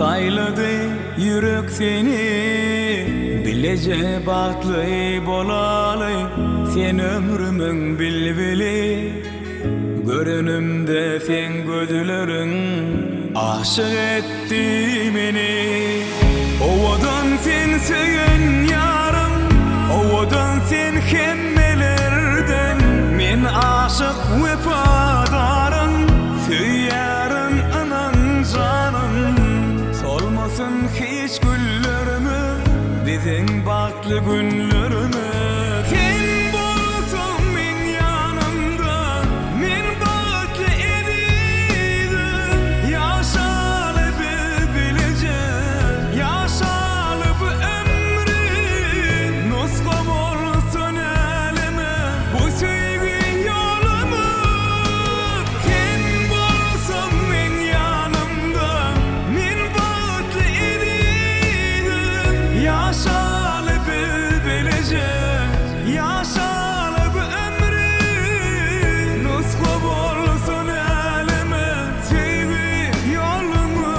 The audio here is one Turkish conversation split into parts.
saylady yürek seni, bilece bagtly bolaly, sen ömrümüň bilbili. Görünümde sen gözleriň aşyk etdi meni. Owadan sen söýen ýarym, owadan sen hemmelerden, men aşyk wefadarym, söýärim anan janym. Solmasyn hiç güllerimi, biziň bagtly günlerimi. Sen bolsaň men ýanymda, men bagtly edidim. Ýaşalyp bilejek, ýaşalyp ömrüm, nusga bolsun elime bu söýgü ýolumy. Sen bolsaň men ýanymda, men bagtly edidim. Ýaşalyp bilejek, ýaşalyp ömrüm, nusga bolsun elime söýgü ýolumy.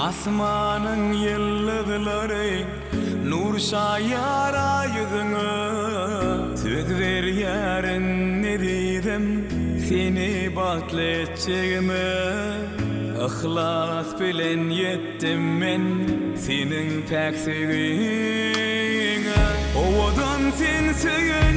Asmanyň ýyldızlary nur şaýara ýüzüňe, söz berýärin nedidem seni bagtly etjegime. Ihlas bilen yetdim men seniň pek söýgüňe. Owadan sen söýen